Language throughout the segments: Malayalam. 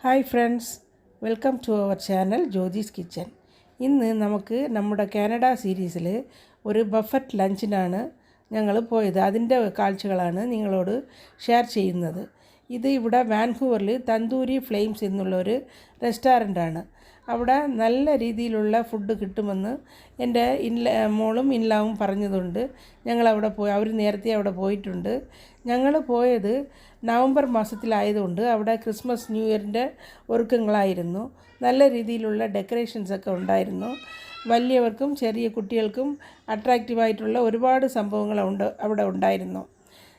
Hi friends, welcome to our channel Jyothis kitchen. ഇന്ന് നമുക്ക് നമ്മുടെ കാനഡ സീരീസിൽ ഒരു ബഫറ്റ് ലഞ്ചിനാണ് ഞങ്ങൾ പോയത്. അതിൻ്റെ കാഴ്ചകളാണ് നിങ്ങളോട് ഷെയർ ചെയ്യുന്നത്. ഇത് ഇവിടെ വാൻകൂവറിൽ തന്തൂരി ഫ്ലെയിംസ് എന്നുള്ളൊരു റെസ്റ്റോറൻ്റാണ്. അവിടെ നല്ല രീതിയിലുള്ള ഫുഡ് കിട്ടുമെന്ന് എൻ്റെ മോളും ഇൻലാവും പറഞ്ഞതുകൊണ്ട് ഞങ്ങളവിടെ പോയി. അവർ നേരത്തെ അവിടെ പോയിട്ടുണ്ട്. ഞങ്ങൾ പോയത് നവംബർ മാസത്തിലായതുകൊണ്ട് അവിടെ ക്രിസ്മസ് ന്യൂ ഇയറിൻ്റെ ഒരുക്കങ്ങളായിരുന്നു. നല്ല രീതിയിലുള്ള ഡെക്കറേഷൻസൊക്കെ ഉണ്ടായിരുന്നു. വലിയവർക്കും ചെറിയ കുട്ടികൾക്കും അട്രാക്റ്റീവായിട്ടുള്ള ഒരുപാട് സംഭവങ്ങൾ അവിടെ ഉണ്ടായിരുന്നു.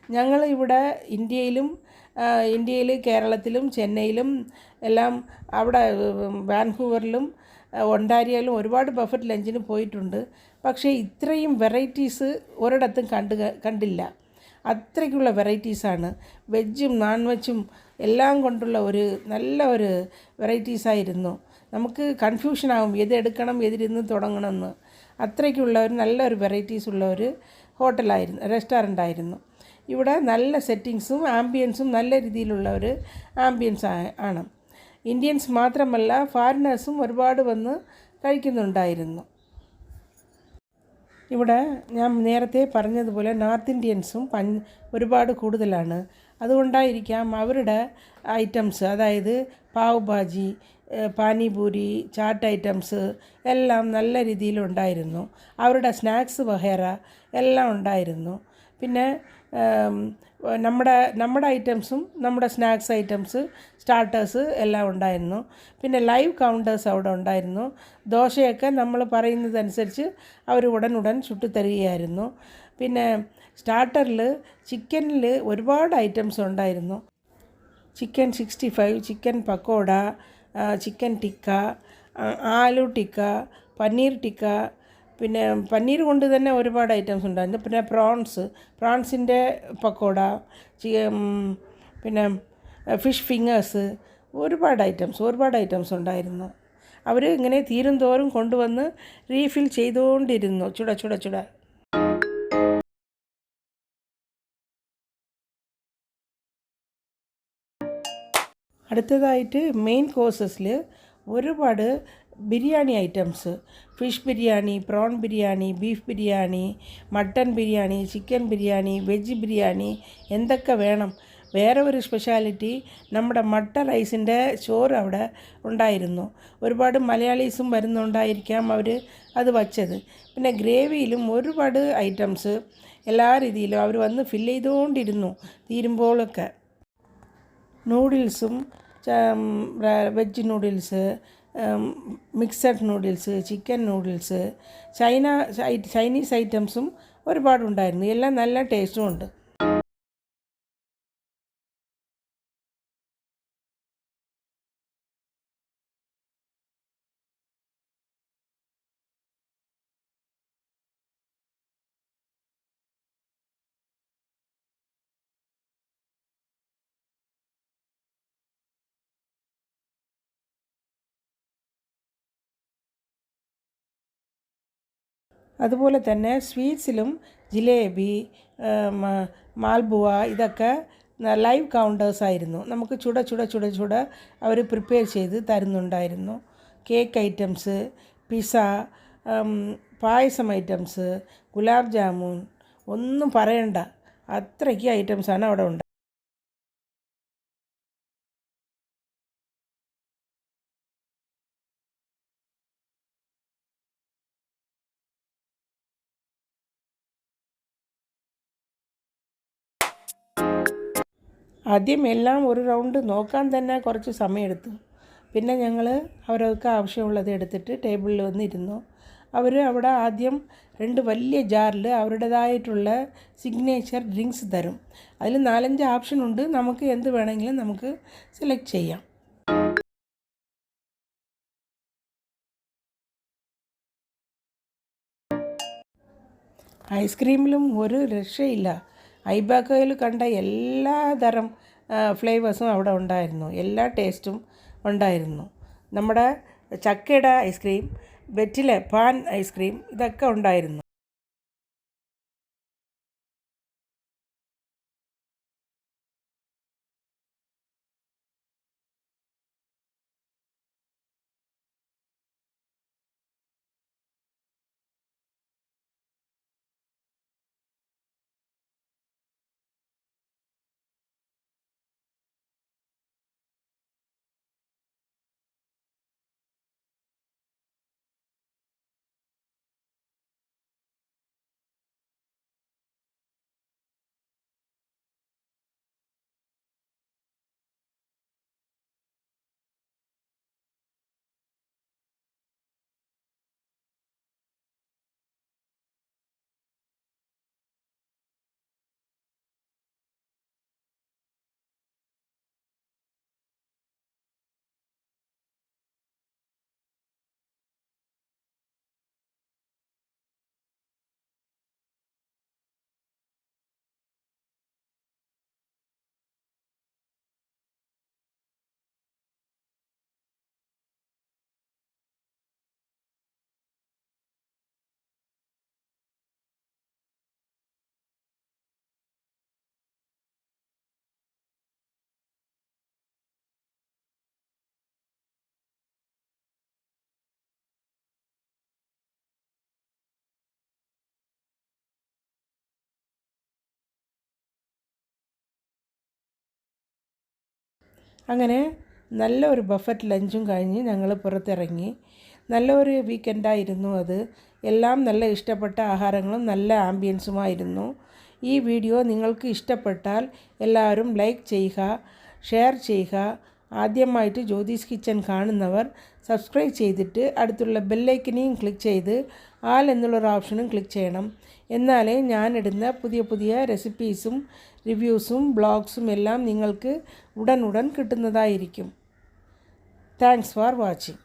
ഞങ്ങൾ ഇവിടെ ഇന്ത്യയിൽ കേരളത്തിലും ചെന്നൈയിലും എല്ലാം അവിടെ വാൻകൂവറിലും ഒണ്ടാരിയോയിലും ഒരുപാട് ബഫറ്റ് ലഞ്ചിന് പോയിട്ടുണ്ട്. പക്ഷേ ഇത്രയും വെറൈറ്റീസ് ഒരിടത്തും കണ്ടില്ല. അത്രയ്ക്കുള്ള വെറൈറ്റീസാണ്. വെജും നോൺ വെജും എല്ലാം കൊണ്ടുള്ള നല്ല ഒരു വെറൈറ്റീസായിരുന്നു. നമുക്ക് കൺഫ്യൂഷനാകും ഏതെടുക്കണം ഏതിരുന്ന് തുടങ്ങണമെന്ന്. അത്രയ്ക്കുള്ള നല്ലൊരു വെറൈറ്റീസ് ഉള്ള ഒരു റെസ്റ്റോറൻ്റായിരുന്നു. ഇവിടെ നല്ല സെറ്റിങ്സും ആംബിയൻസും നല്ല രീതിയിലുള്ള ഒരു ആംബിയൻസ് ആണ്. ഇന്ത്യൻസ് മാത്രമല്ല ഫോറിനേഴ്സും ഒരുപാട് വന്ന് കഴിക്കുന്നുണ്ടായിരുന്നു. ഇവിടെ ഞാൻ നേരത്തെ പറഞ്ഞതുപോലെ നോർത്ത് ഇന്ത്യൻസും ഒരുപാട് കൂടുതലാണ്. അതുകൊണ്ടായിരിക്കാം അവരുടെ ഐറ്റംസ്, അതായത് പാവ് ഭാജി, പാനിപൂരി, ചാട്ട് ഐറ്റംസ് എല്ലാം നല്ല രീതിയിലുണ്ടായിരുന്നു. അവരുടെ സ്നാക്സ് വഗേറ എല്ലാം ഉണ്ടായിരുന്നു. പിന്നെ നമ്മുടെ ഐറ്റംസും നമ്മുടെ സ്നാക്സ് ഐറ്റംസ്, സ്റ്റാർട്ടേഴ്സ് എല്ലാം ഉണ്ടായിരുന്നു. പിന്നെ ലൈവ് കൗണ്ടേഴ്സ് അവിടെ ഉണ്ടായിരുന്നു. ദോശയൊക്കെ നമ്മൾ പറയുന്നതനുസരിച്ച് അവർ ഉടൻ ചുട്ടുതരികയായിരുന്നു. പിന്നെ സ്റ്റാർട്ടറിൽ ചിക്കനിൽ ഒരുപാട് ഐറ്റംസ് ഉണ്ടായിരുന്നു. Chicken 65, chicken pakoda, chicken tikka, aloo tikka, paneer tikka, പിന്നെ പനീർ കൊണ്ട് തന്നെ ഒരുപാട് ഐറ്റംസ് ഉണ്ടായിരുന്നു. പിന്നെ പ്രോൺസിൻ്റെ പക്കോട, പിന്നെ ഫിഷ് ഫിംഗേഴ്സ്, ഒരുപാട് ഐറ്റംസ് ഉണ്ടായിരുന്നു. അവർ ഇങ്ങനെ തീരും തോറും കൊണ്ടുവന്ന് റീഫിൽ ചെയ്തുകൊണ്ടിരുന്നു. ചുട. അടുത്തതായിട്ട് മെയിൻ കോഴ്സസിൽ ഒരുപാട് biryani items, fish biryani, prawn biryani, beef biryani, mutton biryani, chicken biryani, veg biryani, എന്തൊക്കെ വേണം. വേറെ ഒരു സ്പെഷ്യാലിറ്റി, നമ്മുടെ മട്ട റൈസിൻ്റെ ചോറ് അവിടെ ഉണ്ടായിരുന്നു. ഒരുപാട് മലയാളീസും വരുന്നുണ്ടായിരിക്കാം അവർ അത് വച്ചത്. പിന്നെ ഗ്രേവിയിലും ഒരുപാട് ഐറ്റംസ് എല്ലാ രീതിയിലും അവർ വന്ന് ഫില്ല് ചെയ്തുകൊണ്ടിരുന്നു തീരുമ്പോഴൊക്കെ. നൂഡിൽസും, veg noodles, mixed noodles, chicken noodles, Chinese ഐറ്റംസും ഒരുപാടുണ്ടായിരുന്നു. എല്ലാം നല്ല ടേസ്റ്റും ഉണ്ട്. അതുപോലെ തന്നെ സ്വീറ്റ്സിലും ജിലേബി, മാൽബുവ, ഇതൊക്കെ ലൈവ് കൗണ്ടേഴ്സായിരുന്നു. നമുക്ക് ചുട അവർ പ്രിപ്പയർ ചെയ്ത് തരുന്നുണ്ടായിരുന്നു. കേക്ക് ഐറ്റംസ്, പിസ്സ, പായസം ഐറ്റംസ്, ഗുലാബ് ജാമുൻ, ഒന്നും പറയണ്ട, അത്രയ്ക്ക് ഐറ്റംസാണ് അവിടെ ഉണ്ട്. ആദ്യം എല്ലാം ഒരു റൗണ്ട് നോക്കാൻ തന്നെ കുറച്ച് സമയമെടുത്തു. പിന്നെ ഞങ്ങൾ അവരൊക്കെ ആവശ്യമുള്ളത് എടുത്തിട്ട് ടേബിളിൽ വന്നിരുന്നു. അവർ അവിടെ ആദ്യം 2 വലിയ ജാറിൽ അവരുടേതായിട്ടുള്ള സിഗ്നേച്ചർ ഡ്രിങ്ക്സ് തരും. അതിൽ 4-5 ഓപ്ഷനുണ്ട്. നമുക്ക് എന്ത് വേണമെങ്കിലും നമുക്ക് സെലക്ട് ചെയ്യാം. ഐസ്ക്രീമിലും ഒരു രക്ഷയില്ല. ഐബാക്കോയിൽ കണ്ട എല്ലാ തരം ഫ്ലേവേഴ്സും അവിടെ ഉണ്ടായിരുന്നു. എല്ലാ ടേസ്റ്റും ഉണ്ടായിരുന്നു. നമ്മുടെ ചക്കയുടെ ഐസ്ക്രീം, വെറ്റില പാൻ ഐസ്ക്രീം, ഇതൊക്കെ ഉണ്ടായിരുന്നു. അങ്ങനെ നല്ലൊരു ബഫറ്റ് ലഞ്ചും കഴിഞ്ഞ് ഞങ്ങൾ പുറത്തിറങ്ങി. നല്ലൊരു വീക്കെൻഡായിരുന്നു അത്. എല്ലാം നല്ല ഇഷ്ടപ്പെട്ട ആഹാരങ്ങളും നല്ല ആംബിയൻസുമായിരുന്നു. ഈ വീഡിയോ നിങ്ങൾക്ക് ഇഷ്ടപ്പെട്ടാൽ എല്ലാവരും ലൈക്ക് ചെയ്യുക, ഷെയർ ചെയ്യുക. ആദ്യമായിട്ട് ജ്യോതിസ് കിച്ചൻ കാണുന്നവർ സബ്സ്ക്രൈബ് ചെയ്തിട്ട് അടുത്തുള്ള ബെല്ലൈക്കനെയും ക്ലിക്ക് ചെയ്ത് ആൽ എന്നുള്ളൊരു ഓപ്ഷനും ക്ലിക്ക് ചെയ്യണം. എന്നാലേ ഞാനിടുന്ന പുതിയ പുതിയ റെസിപ്പീസും റിവ്യൂസും ബ്ലോഗ്സും എല്ലാം നിങ്ങൾക്ക് ഉടൻ കിട്ടുന്നതായിരിക്കും. Thanks for watching.